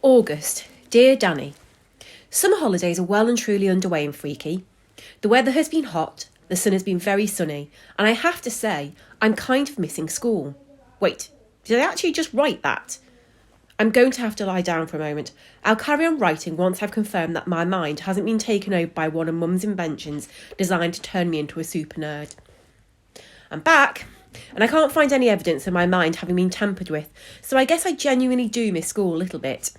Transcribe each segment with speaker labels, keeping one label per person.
Speaker 1: August. Dear Danny, summer holidays are well and truly underway in Freaky. The weather has been hot, the sun has been very sunny, and I have to say, I'm kind of missing school. Wait, did I actually just write that? I'm going to have to lie down for a moment. I'll carry on writing once I've confirmed that my mind hasn't been taken over by one of Mum's inventions designed to turn me into a super nerd. I'm back, and I can't find any evidence of my mind having been tampered with, so I guess I genuinely do miss school a little bit.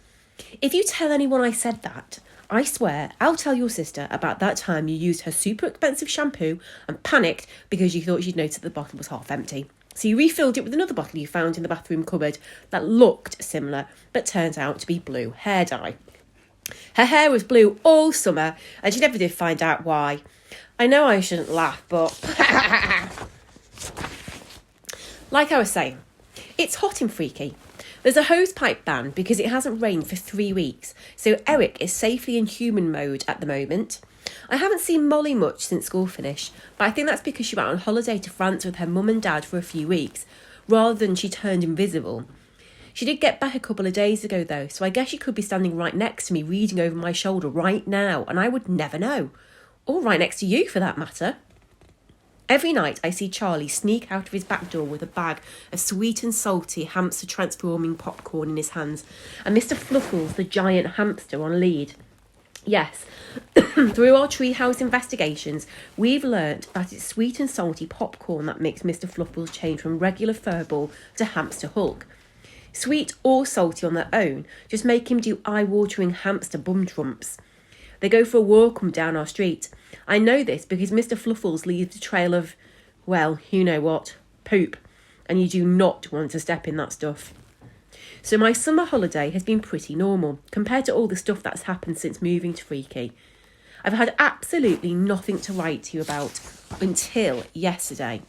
Speaker 1: If you tell anyone I said that, I swear I'll tell your sister about that time you used her super expensive shampoo and panicked because you thought she'd noticed the bottle was half empty. So you refilled it with another bottle you found in the bathroom cupboard that looked similar but turned out to be blue hair dye. Her hair was blue all summer and she never did find out why. I know I shouldn't laugh, but... Like I was saying, it's hot and freaky. There's a hosepipe ban because it hasn't rained for 3 weeks, so Eric is safely in human mode at the moment. I haven't seen Molly much since school finished, but I think that's because she went on holiday to France with her mum and dad for a few weeks, rather than she turned invisible. She did get back a couple of days ago though, so I guess she could be standing right next to me reading over my shoulder right now, and I would never know. Or right next to you for that matter. Every night I see Charlie sneak out of his back door with a bag of sweet and salty hamster transforming popcorn in his hands, and Mr. Fluffles, the giant hamster, on lead. Yes, through our treehouse investigations, we've learnt that it's sweet and salty popcorn that makes Mr. Fluffles change from regular furball to hamster Hulk. Sweet or salty on their own just make him do eye-watering hamster bum trumps. They go for a walk down our street. I know this because Mr. Fluffles leaves a trail of, well, you know what, poop, and you do not want to step in that stuff. So my summer holiday has been pretty normal compared to all the stuff that's happened since moving to Freaky. I've had absolutely nothing to write to you about until yesterday.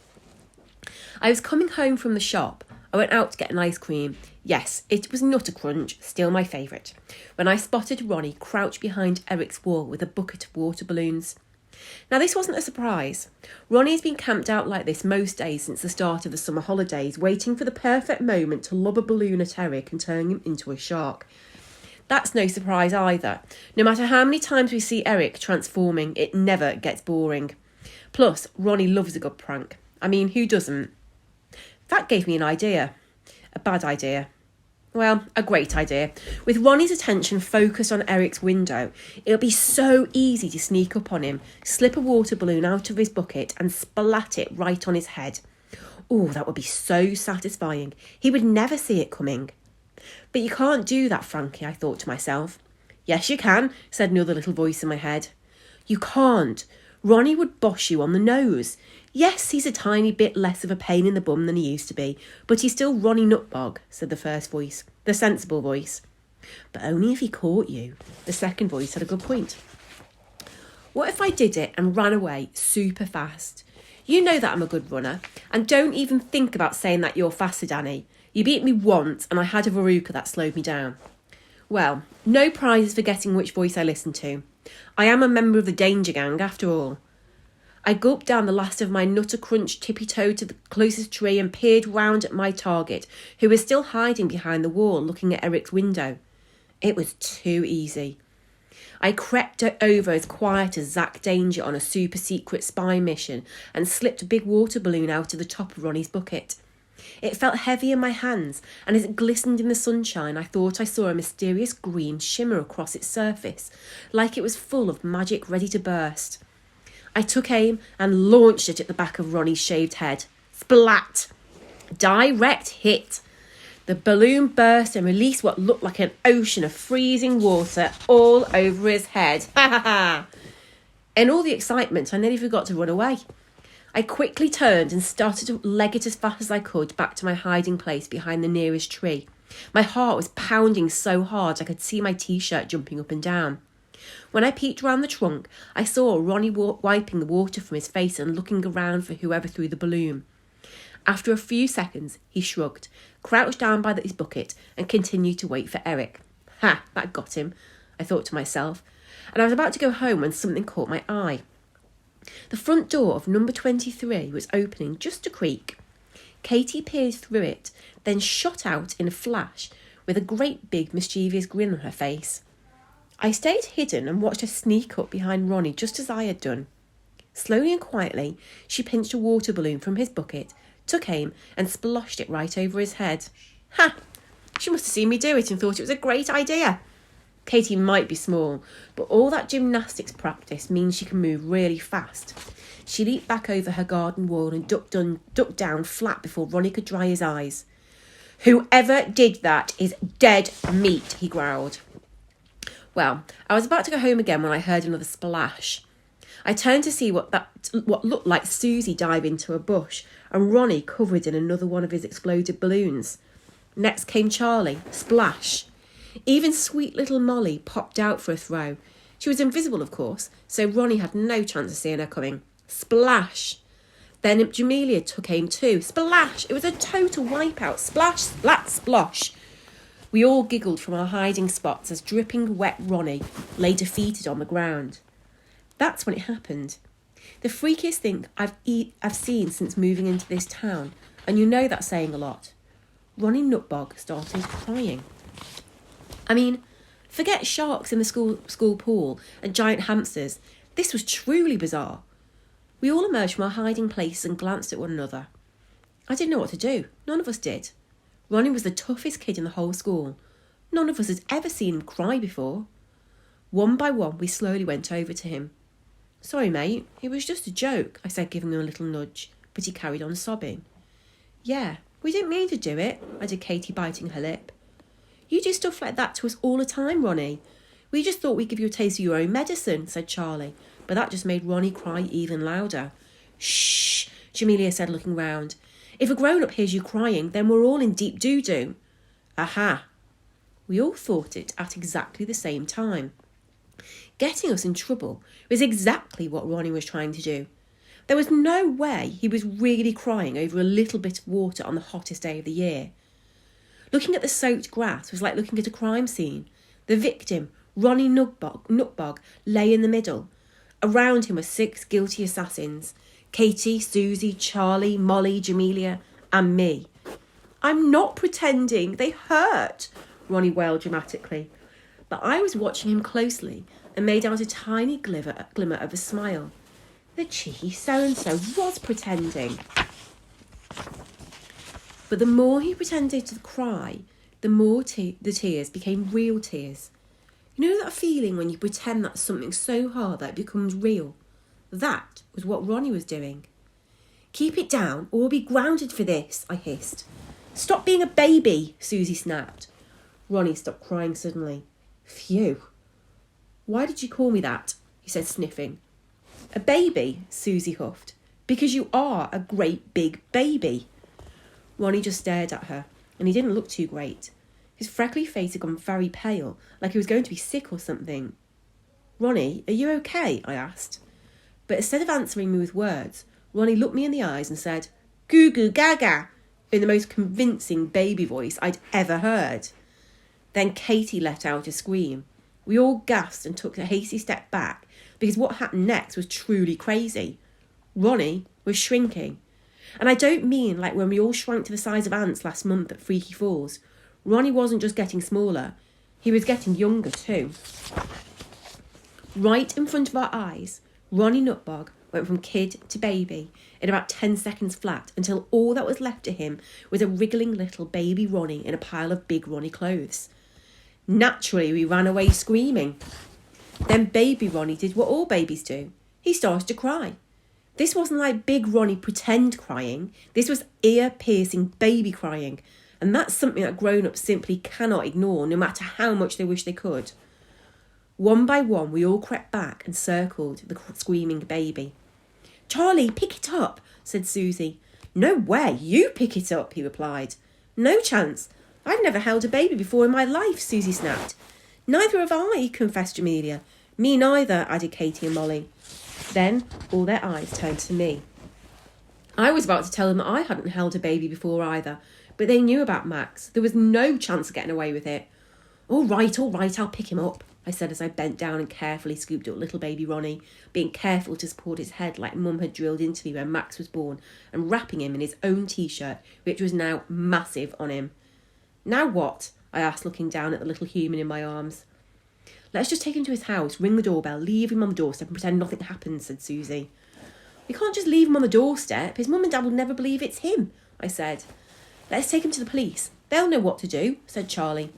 Speaker 1: I was coming home from the shop. I went out to get an ice cream. Yes, it was Nutter Crunch, still my favourite, when I spotted Ronnie crouched behind Eric's wall with a bucket of water balloons. Now, this wasn't a surprise. Ronnie's been camped out like this most days since the start of the summer holidays, waiting for the perfect moment to lob a balloon at Eric and turn him into a shark. That's no surprise either. No matter how many times we see Eric transforming, it never gets boring. Plus, Ronnie loves a good prank. I mean, who doesn't? That gave me an idea. A bad idea. Well, a great idea. With Ronnie's attention focused on Eric's window, it'll be so easy to sneak up on him, slip a water balloon out of his bucket and splat it right on his head. Oh, that would be so satisfying. He would never see it coming. But you can't do that, Frankie, I thought to myself. Yes, you can, said another little voice in my head. You can't. Ronnie would bosh you on the nose. Yes, he's a tiny bit less of a pain in the bum than he used to be, but he's still Ronnie Nutbog, said the first voice, the sensible voice. But only if he caught you, the second voice had a good point. What if I did it and ran away super fast? You know that I'm a good runner, and don't even think about saying that you're faster, Danny. You beat me once, and I had a Veruca that slowed me down. Well, no prizes for guessing which voice I listened to. I am a member of the Danger Gang, after all. I gulped down the last of my Nutter Crunch, tippy-toed to the closest tree and peered round at my target, who was still hiding behind the wall looking at Eric's window. It was too easy. I crept over as quiet as Zack Danger on a super-secret spy mission and slipped a big water balloon out of the top of Ronnie's bucket. It felt heavy in my hands, and as it glistened in the sunshine, I thought I saw a mysterious green shimmer across its surface, like it was full of magic ready to burst. I took aim and launched it at the back of Ronnie's shaved head. Splat! Direct hit. The balloon burst and released what looked like an ocean of freezing water all over his head. Ha ha ha! In all the excitement, I nearly forgot to run away. I quickly turned and started to leg it as fast as I could back to my hiding place behind the nearest tree. My heart was pounding so hard I could see my t-shirt jumping up and down. When I peeked round the trunk, I saw Ronnie wiping the water from his face and looking around for whoever threw the balloon. After a few seconds, he shrugged, crouched down by his bucket and continued to wait for Eric. Ha, that got him, I thought to myself, and I was about to go home when something caught my eye. The front door of number 23 was opening just a creak. Katie peered through it, then shot out in a flash with a great big mischievous grin on her face. I stayed hidden and watched her sneak up behind Ronnie just as I had done. Slowly and quietly, she pinched a water balloon from his bucket, took aim and splashed it right over his head. Ha! She must have seen me do it and thought it was a great idea. Katie might be small, but all that gymnastics practice means she can move really fast. She leaped back over her garden wall and ducked down flat before Ronnie could dry his eyes. "Whoever did that is dead meat," he growled. Well, I was about to go home again when I heard another splash. I turned to see what looked like Susie dive into a bush and Ronnie covered in another one of his exploded balloons. Next came Charlie. Splash. Even sweet little Molly popped out for a throw. She was invisible, of course, so Ronnie had no chance of seeing her coming. Splash. Then Jamelia took aim too. Splash. It was a total wipeout. Splash, splat, splosh. We all giggled from our hiding spots as dripping wet Ronnie lay defeated on the ground. That's when it happened. The freakiest thing I've seen since moving into this town, and you know that's saying a lot. Ronnie Nutbog started crying. I mean, forget sharks in the school pool and giant hamsters. This was truly bizarre. We all emerged from our hiding places and glanced at one another. I didn't know what to do. None of us did. Ronnie was the toughest kid in the whole school. None of us had ever seen him cry before. One by one, we slowly went over to him. "Sorry, mate, it was just a joke," I said, giving him a little nudge, but he carried on sobbing. "Yeah, we didn't mean to do it," added Katie, biting her lip. "You do stuff like that to us all the time, Ronnie. We just thought we'd give you a taste of your own medicine," said Charlie, but that just made Ronnie cry even louder. "Shh," Jamelia said, looking round. "If a grown-up hears you crying, then we're all in deep doo-doo." Aha! We all thought it at exactly the same time. Getting us in trouble was exactly what Ronnie was trying to do. There was no way he was really crying over a little bit of water on the hottest day of the year. Looking at the soaked grass was like looking at a crime scene. The victim, Ronnie Nutbog, lay in the middle. Around him were 6 guilty assassins: Katie, Susie, Charlie, Molly, Jamelia, and me. "I'm not pretending, they hurt," Ronnie wailed dramatically. But I was watching him closely and made out a tiny glimmer of a smile. The cheeky so-and-so was pretending. But the more he pretended to cry, the more the tears became real tears. You know that feeling when you pretend that something's so hard that it becomes real? That was what Ronnie was doing. "Keep it down or we'll be grounded for this," I hissed. "Stop being a baby," Susie snapped. Ronnie stopped crying suddenly. "Phew. Why did you call me that?" he said, sniffing. "A baby," Susie huffed. "Because you are a great big baby." Ronnie just stared at her, and he didn't look too great. His freckly face had gone very pale, like he was going to be sick or something. "Ronnie, are you okay?" I asked. But instead of answering me with words, Ronnie looked me in the eyes and said, "Goo goo gaga," in the most convincing baby voice I'd ever heard. Then Katie let out a scream. We all gasped and took a hasty step back because what happened next was truly crazy. Ronnie was shrinking. And I don't mean like when we all shrank to the size of ants last month at Freaky Falls. Ronnie wasn't just getting smaller, he was getting younger too. Right in front of our eyes, Ronnie Nutbog went from kid to baby in about 10 seconds flat until all that was left of him was a wriggling little baby Ronnie in a pile of big Ronnie clothes. Naturally, we ran away screaming. Then baby Ronnie did what all babies do. He started to cry. This wasn't like big Ronnie pretend crying. This was ear-piercing baby crying. And that's something that grown-ups simply cannot ignore, no matter how much they wish they could. One by one, we all crept back and circled the screaming baby. "Charlie, pick it up," said Susie. "No way, you pick it up," he replied. "No chance. I've never held a baby before in my life," Susie snapped. "Neither have I," confessed Jamelia. "Me neither," added Katie and Molly. Then all their eyes turned to me. I was about to tell them that I hadn't held a baby before either, but they knew about Max. There was no chance of getting away with it. All right, I'll pick him up," I said as I bent down and carefully scooped up little baby Ronnie, being careful to support his head like Mum had drilled into me when Max was born, and wrapping him in his own T-shirt, which was now massive on him. "Now what?" I asked, looking down at the little human in my arms. Let's just take him to his house, ring the doorbell, leave him on the doorstep and pretend nothing happened, said Susie. We can't just leave him on the doorstep. His mum and dad will never believe it's him, I said. Let's take him to the police. They'll know what to do, said Charlie.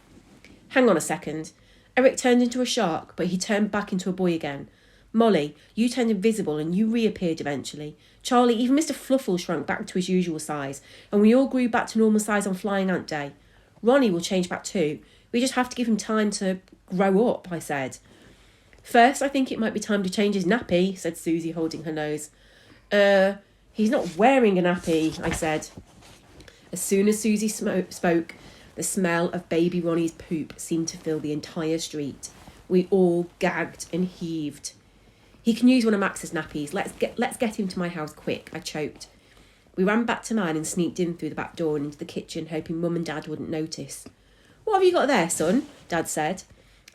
Speaker 1: Hang on a second. Eric turned into a shark, but he turned back into a boy again. Molly, you turned invisible and you reappeared eventually. Charlie, even Mr. Fluffle shrunk back to his usual size, and we all grew back to normal size on Flying Ant Day. Ronnie will change back too. We just have to give him time to grow up, I said. First, I think it might be time to change his nappy, said Susie, holding her nose. He's not wearing a nappy, I said. As soon as Susie spoke, the smell of baby Ronnie's poop seemed to fill the entire street. We all gagged and heaved. He can use one of Max's nappies. Let's get him to my house quick, I choked. We ran back to mine and sneaked in through the back door and into the kitchen, hoping Mum and Dad wouldn't notice. What have you got there, son? Dad said.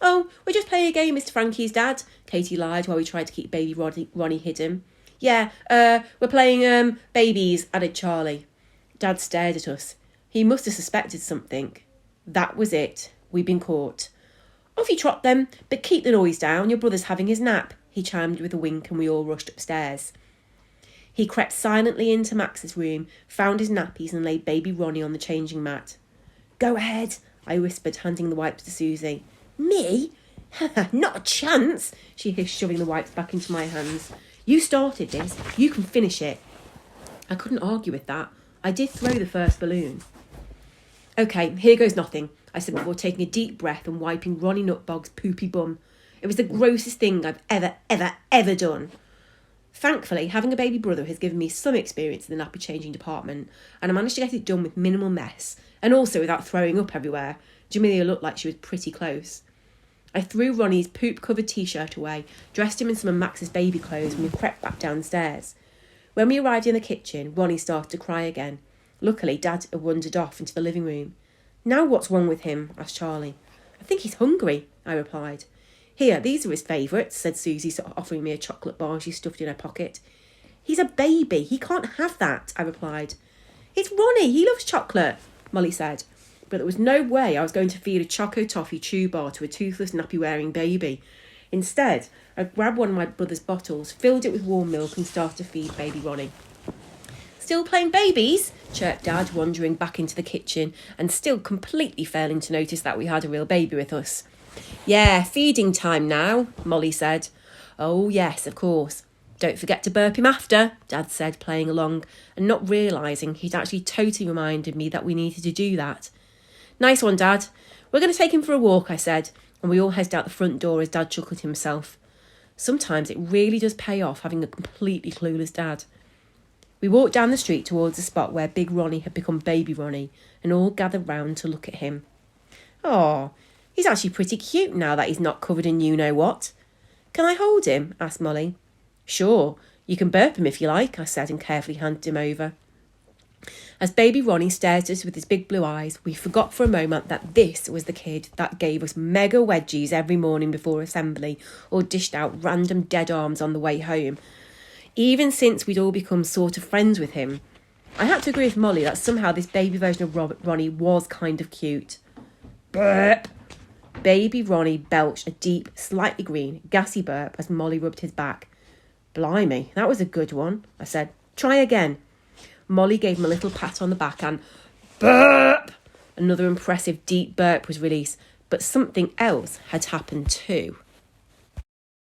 Speaker 1: Oh, we're just playing a game, Mr. Frankie's dad, Katie lied while we tried to keep baby Ronnie hidden. Yeah, we're playing, babies, added Charlie. Dad stared at us. He must have suspected something. That was it. We'd been caught. Off you trot then, but keep the noise down. Your brother's having his nap, he chimed with a wink, and we all rushed upstairs. He crept silently into Max's room, found his nappies and laid baby Ronnie on the changing mat. Go ahead, I whispered, handing the wipes to Susie. Me? Not a chance, she hissed, shoving the wipes back into my hands. You started this. You can finish it. I couldn't argue with that. I did throw the first balloon. OK, here goes nothing, I said before taking a deep breath and wiping Ronnie Nutbog's poopy bum. It was the grossest thing I've ever done. Thankfully, having a baby brother has given me some experience in the nappy changing department, and I managed to get it done with minimal mess, and also without throwing up everywhere. Jamelia looked like she was pretty close. I threw Ronnie's poop-covered t-shirt away, dressed him in some of Max's baby clothes, and we crept back downstairs. When we arrived in the kitchen, Ronnie started to cry again. Luckily, Dad had wandered off into the living room. Now what's wrong with him? Asked Charlie. I think he's hungry, I replied. Here, these are his favourites, said Susie, offering me a chocolate bar she stuffed in her pocket. He's a baby. He can't have that, I replied. It's Ronnie. He loves chocolate, Molly said. But there was no way I was going to feed a Choco Toffee chew bar to a toothless, nappy-wearing baby. Instead, I grabbed one of my brother's bottles, filled it with warm milk and started to feed baby Ronnie. Still playing babies? Chirped Dad, wandering back into the kitchen and still completely failing to notice that we had a real baby with us. Yeah, feeding time now, Molly said. Oh, yes, of course. Don't forget to burp him after, Dad said, playing along, and not realising he'd actually totally reminded me that we needed to do that. Nice one, Dad. We're going to take him for a walk, I said, and we all headed out the front door as Dad chuckled to himself. Sometimes it really does pay off having a completely clueless dad. We walked down the street towards the spot where Big Ronnie had become Baby Ronnie, and all gathered round to look at him. Oh, he's actually pretty cute now that he's not covered in you-know-what. Can I hold him? Asked Molly. Sure, you can burp him if you like, I said, and carefully handed him over. As baby Ronnie stared at us with his big blue eyes, we forgot for a moment that this was the kid that gave us mega wedgies every morning before assembly or dished out random dead arms on the way home. Even since we'd all become sort of friends with him, I had to agree with Molly that somehow this baby version of Ronnie was kind of cute. Burp! Baby Ronnie belched a deep, slightly green, gassy burp as Molly rubbed his back. Blimey, that was a good one, I said. Try again. Molly gave him a little pat on the back and burp! Another impressive deep burp was released, but something else had happened too.